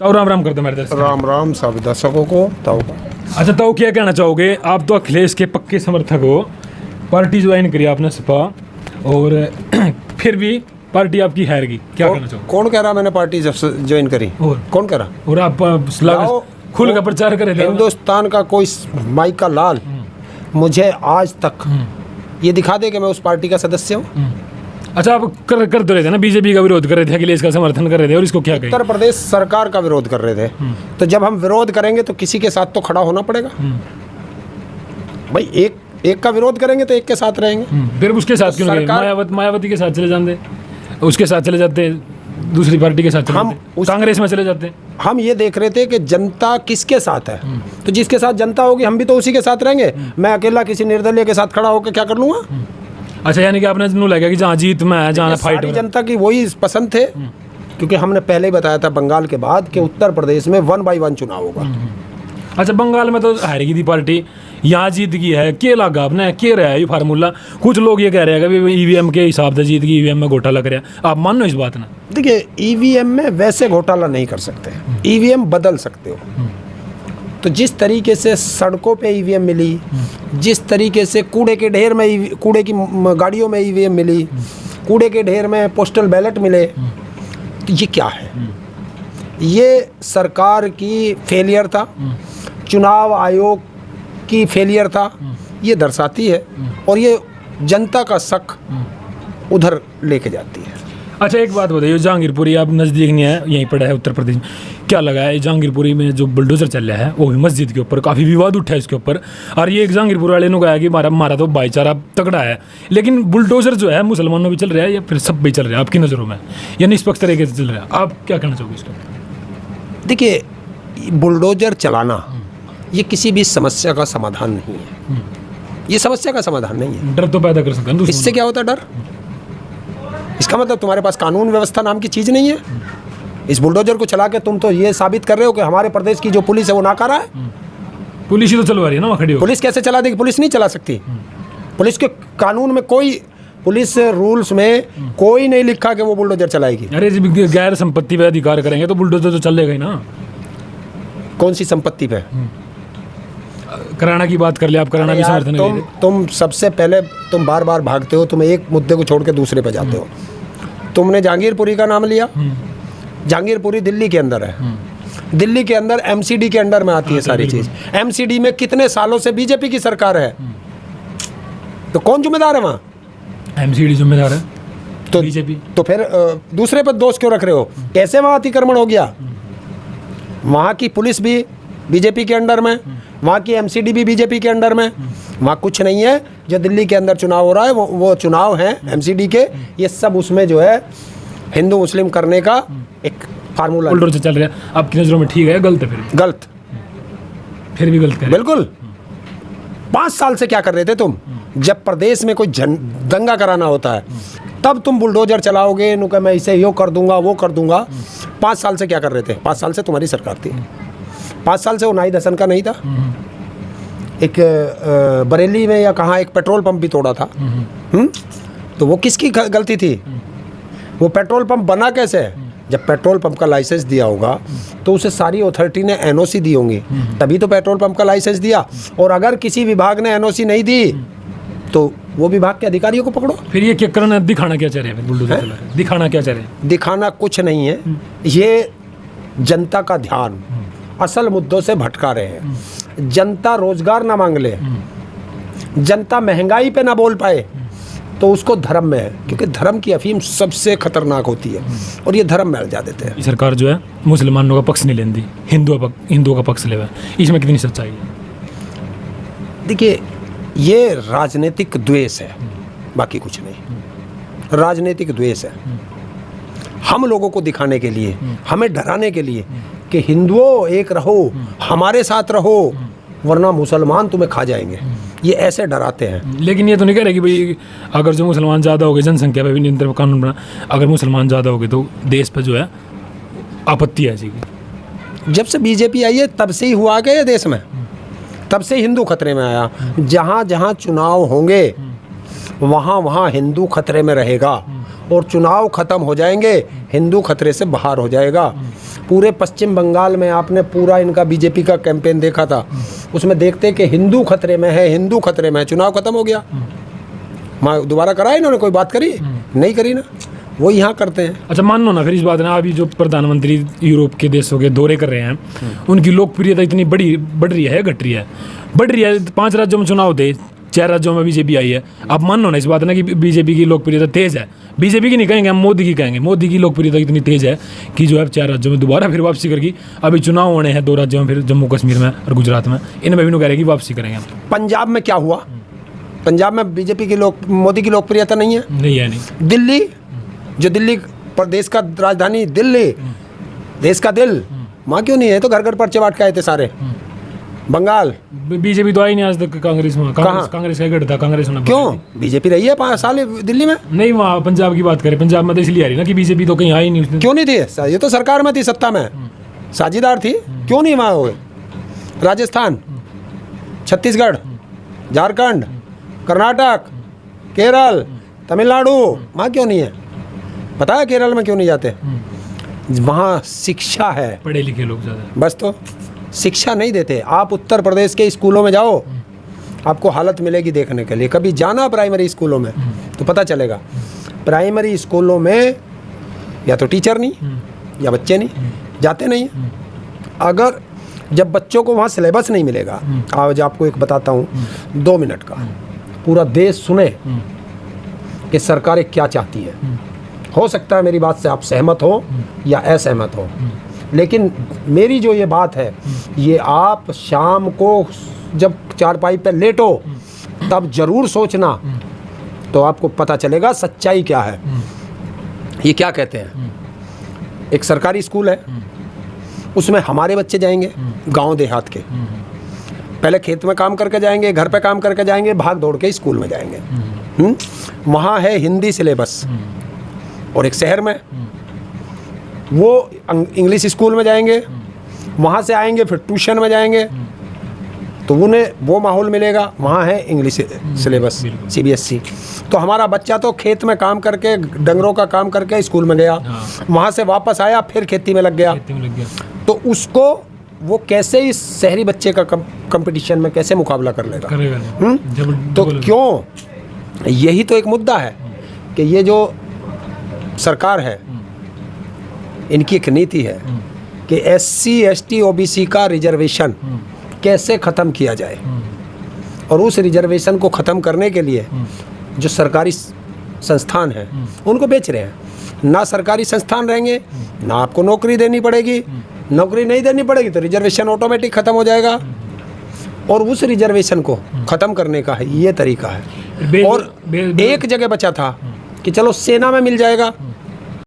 तो राम राम कर दो मेरे दर्शक। राम राम सब दर्शकों को। अच्छा, तो क्या कहना चाहोगे? आप तो अखिलेश के पक्के समर्थक हो, पार्टी ज्वाइन करी आपने सपा, और फिर भी पार्टी आपकी हार गई, क्या कहना चाहोगे? कौन कह रहा मैंने पार्टी ज्वाइन करी? और कौन कह रहा? और आप खुल का प्रचार करे थे। हिंदुस्तान का कोई माई का लाल मुझे आज तक ये दिखा दे कि मैं उस पार्टी का सदस्य हूँ। अच्छा, आप कर तो रहे थे ना, बीजेपी का विरोध कर रहे थे, अखिलेश का समर्थन कर रहे थे, और इसको क्या कहें? उत्तर प्रदेश सरकार का विरोध कर रहे थे। तो जब हम विरोध करेंगे तो किसी के साथ तो खड़ा होना पड़ेगा भाई। एक का विरोध करेंगे तो एक के साथ रहेंगे। फिर उसके साथ क्यों नहीं? मायावती के साथ चले जाते, उसके साथ चले जाते, दूसरी पार्टी के साथ चले जाते, कांग्रेस में चले जाते। हम ये देख रहे थे कि जनता किसके साथ है, तो जिसके साथ जनता होगी हम भी तो उसी के साथ रहेंगे। मैं अकेला किसी निर्दलीय के साथ खड़ा होकर क्या कर लूँगा? अच्छा, यानी कि आपने नू लगा कि जहाँ जीत में है, जहाँ फाइट सारी जनता की वही पसंद थे, क्योंकि हमने पहले ही बताया था बंगाल के बाद कि उत्तर प्रदेश में 1 by 1 चुनाव होगा। अच्छा, बंगाल में तो हारेगी थी पार्टी, यहाँ जीत गई है, क्या लगा आपने, क्या रहा है ये फार्मूला? कुछ लोग ये कह रहे हैं कि ईवीएम के हिसाब से जीत गई, ईवीएम में घोटाला करे। आप मानो इस बात ना? देखिए, ईवीएम में वैसे घोटाला नहीं कर सकते, ईवीएम बदल सकते हो। तो जिस तरीके से सड़कों पे ईवीएम मिली, जिस तरीके से कूड़े के ढेर में, कूड़े की गाड़ियों में ईवीएम मिली, कूड़े के ढेर में पोस्टल बैलेट मिले, तो ये क्या है? ये सरकार की फेलियर था, चुनाव आयोग की फेलियर था, ये दर्शाती है, और ये जनता का शक उधर लेके जाती है। अच्छा, एक बात बताइए, जहांगीरपुरी आप नज़दीक नहीं है, यहीं पड़ा है उत्तर प्रदेश में, क्या लगा है जहांगीरपुरी में जो बुलडोजर चल रहा है वो भी मस्जिद के ऊपर, काफ़ी विवाद उठा है इसके ऊपर, और ये जहांगीरपुर वाले ने कहा कि हमारा तो भाईचारा तगड़ा है, लेकिन बुलडोजर जो है मुसलमानों भी चल रहा है या फिर सब भी चल रहा है आपकी नज़रों में, या निष्पक्ष तरीके से चल रहा है? आप क्या कहना चाहोगे इसका? देखिए, बुलडोजर चलाना ये किसी भी समस्या का समाधान नहीं है। ये समस्या का समाधान नहीं है। डर तो पैदा कर सकते हैं। इससे क्या होता है? डर। इसका मतलब तुम्हारे पास कानून व्यवस्था नाम की चीज़ नहीं है। इस बुलडोजर को चला के तुम तो ये साबित कर रहे हो कि हमारे प्रदेश की जो पुलिस है वो नाकारा है। पुलिस ही तो चलवा रही है ना वहाँ खड़ी हो। पुलिस कैसे चला देगी? पुलिस नहीं चला सकती। पुलिस के कानून में कोई, पुलिस रूल्स में कोई नहीं लिखा कि वो बुलडोजर चलाएगी। अरे, जब गैर संपत्ति पे अधिकार करेंगे तो बुलडोजर तो चलेगा ही ना। कौन सी संपत्ति पे? कराना की बात कर ले आप, कराना भी समर्थन। तुम सबसे पहले तुम बार बार भागते हो, तुम एक मुद्दे को छोड़ के दूसरे पे जाते हो। तुमने जहांगीरपुरी का नाम लिया। जहांगीरपुरी दिल्ली के अंदर है, दिल्ली के अंदर एमसीडी के अंडर में आती है सारी चीज। एमसीडी में कितने सालों से बीजेपी की सरकार है, तो कौन जिम्मेदार है वहाँ? एमसीडी जिम्मेदार है तो बीजेपी। तो फिर दूसरे पर दोष क्यों रख रहे हो? कैसे वहाँ अतिक्रमण हो गया? वहाँ की पुलिस भी बीजेपी के अंडर में, वहाँ की एमसीडी भी बीजेपी के अंडर में। वहाँ कुछ नहीं है। जो दिल्ली के अंदर चुनाव हो रहा है वो चुनाव है एमसीडी के। ये सब उसमें जो है हिंदू मुस्लिम करने का एक फार्मूला उल्टा चल रहा है। आपकी नज़रों में ठीक है, गलत है? फिर भी गलत है। बिल्कुल। 5 साल से क्या कर रहे थे तुम? जब प्रदेश में कोई दंगा कराना होता है तब तुम बुलडोजर चलाओगे, नुका मैं इसे यो कर दूंगा, वो कर दूंगा। 5 साल से क्या कर रहे थे? 5 साल से तुम्हारी सरकार थी। 5 साल से वो नाई दसन का नहीं था। एक बरेली में या कहाँ एक पेट्रोल पंप भी तोड़ा था। तो वो किसकी गलती थी? वो पेट्रोल पंप बना कैसे? जब पेट्रोल पंप का लाइसेंस दिया होगा तो उसे सारी अथॉरिटी ने एनओसी दी होंगी, तभी तो पेट्रोल पंप का लाइसेंस दिया। और अगर किसी विभाग ने एनओसी नहीं दी तो वो विभाग के अधिकारियों को पकड़ो। फिर ये क्या करना, दिखाना क्या चाह रहे हैं? बुलडोजर चला रहे हैं, दिखाना क्या चाह रहे हैं? दिखाना कुछ नहीं है, ये जनता का ध्यान असल मुद्दों से भटका रहे हैं। जनता रोजगार ना मांग ले, जनता महंगाई पे ना बोल पाए, तो उसको धर्म में है, क्योंकि धर्म की अफीम सबसे खतरनाक होती है और ये धर्म में अलझा देते हैं। सरकार जो है मुसलमानों का पक्ष नहीं लेती, हिंदुओं का पक्ष लेवा, इसमें कितनी सच्चाई है? देखिए, ये राजनीतिक द्वेष है, बाकी कुछ नहीं। राजनीतिक द्वेष है। हम लोगों को दिखाने के लिए, हमें डराने के लिए कि हिंदुओं एक रहो, हमारे साथ रहो, वरना मुसलमान तुम्हें खा जाएंगे, ये ऐसे डराते हैं। लेकिन ये तो नहीं कह रहे कि भाई अगर जो मुसलमान ज़्यादा हो गए, जनसंख्या पे भी नियंत्रण कानून बना, अगर मुसलमान ज़्यादा हो गए तो देश पर जो है आपत्ति आ जाएगी। जब से बीजेपी आई है तब से ही हुआ गया देश में, तब से हिंदू खतरे में आया। जहाँ जहाँ चुनाव होंगे वहाँ वहाँ हिंदू खतरे में रहेगा, और चुनाव खत्म हो जाएंगे हिंदू खतरे से बाहर हो जाएगा। पूरे पश्चिम बंगाल में आपने पूरा इनका बीजेपी का कैंपेन देखा था, उसमें देखते कि हिंदू खतरे में है, हिंदू खतरे में है, चुनाव खत्म हो गया, दोबारा करा इन्होंने, कोई बात करी नहीं करी ना, वो यहाँ करते हैं। अच्छा मान लो ना फिर इस बात ना, अभी जो प्रधानमंत्री यूरोप के देशों के दौरे कर रहे हैं, उनकी लोकप्रियता इतनी बढ़ रही है, घट रही है, बढ़ रही है। 5 राज्यों में चुनाव थे, 4 राज्यों में बीजेपी आई है। अब मान लो ना इस बात ना कि बीजेपी की लोकप्रियता तेज है, बीजेपी की नहीं कहेंगे हम, मोदी की कहेंगे। मोदी की लोकप्रियता इतनी तेज है कि जो है 4 राज्यों में दोबारा फिर वापसी करेगी। अभी चुनाव होने हैं 2 राज्यों में, फिर जम्मू कश्मीर में और गुजरात में, इनमें भी कह रहे कि वापसी करेंगे हम। पंजाब में क्या हुआ? पंजाब में बीजेपी की मोदी की लोकप्रियता नहीं है, नहीं है नहीं। दिल्ली, जो दिल्ली प्रदेश का राजधानी दिल्ली, देश का दिल, वहाँ क्यों नहीं है? तो घर घर पर्चे बांट के आए थे सारे। बंगाल, बीजेपी तो आई नहीं आज तक कांग्रेस में, कांग्रेस का गढ़ था, कांग्रेस में क्यों? बीजेपी रही है 5 साल दिल्ली में। नहीं, वहाँ पंजाब की बात करें, पंजाब में तो इसलिए आ रही ना कि बीजेपी तो कहीं आई नहीं उसने। क्यों नहीं थी? ये तो सरकार में थी, सत्ता में साझेदार थी, क्यों नहीं वहाँ हुए? राजस्थान, छत्तीसगढ़, झारखंड, कर्नाटक, केरल, तमिलनाडु, वहाँ क्यों नहीं है? पता है केरल में क्यों नहीं जाते? वहाँ शिक्षा है, पढ़े लिखे लोग ज़्यादा, बस तो शिक्षा नहीं देते। आप उत्तर प्रदेश के स्कूलों में जाओ, आपको हालत मिलेगी देखने के लिए। कभी जाना प्राइमरी स्कूलों में तो पता चलेगा। प्राइमरी स्कूलों में या तो टीचर नहीं या बच्चे नहीं, जाते नहीं। अगर जब बच्चों को वहाँ सिलेबस नहीं मिलेगा, आज आपको एक बताता हूँ 2 मिनट का, पूरा देश सुने कि सरकारें क्या चाहती है। हो सकता है मेरी बात से आप सहमत हो या असहमत हो, लेकिन मेरी जो ये बात है, ये आप शाम को जब चारपाई पे लेटो तब जरूर सोचना, तो आपको पता चलेगा सच्चाई क्या है। ये क्या कहते हैं, एक सरकारी स्कूल है, उसमें हमारे बच्चे जाएंगे गांव देहात के, पहले खेत में काम करके जाएंगे, घर पे काम करके जाएंगे, भाग दौड़ के स्कूल में जाएंगे। वहाँ है हिंदी सिलेबस, और एक शहर में वो इंग्लिश स्कूल में जाएंगे, वहाँ से आएंगे फिर ट्यूशन में जाएंगे, तो उन्हें वो माहौल मिलेगा, वहाँ है इंग्लिश सिलेबस CBSE। तो हमारा बच्चा तो खेत में काम करके, डंगरों का काम करके स्कूल में गया, वहाँ से वापस आया फिर खेती में लग गया, तो उसको वो कैसे इस शहरी बच्चे का कंपटीशन में कैसे मुकाबला कर लेगा? तो क्यों, यही तो एक मुद्दा है कि ये जो सरकार है, इनकी एक नीति है कि SC ST OBC का रिजर्वेशन कैसे ख़त्म किया जाए, और उस रिजर्वेशन को ख़त्म करने के लिए जो सरकारी संस्थान हैं उनको बेच रहे हैं। ना सरकारी संस्थान रहेंगे, ना आपको नौकरी देनी पड़ेगी, नौकरी नहीं देनी पड़ेगी तो रिजर्वेशन ऑटोमेटिक ख़त्म हो जाएगा, और उस रिजर्वेशन को ख़त्म करने का है ये तरीका है। और एक जगह बचा था कि चलो सेना में मिल जाएगा,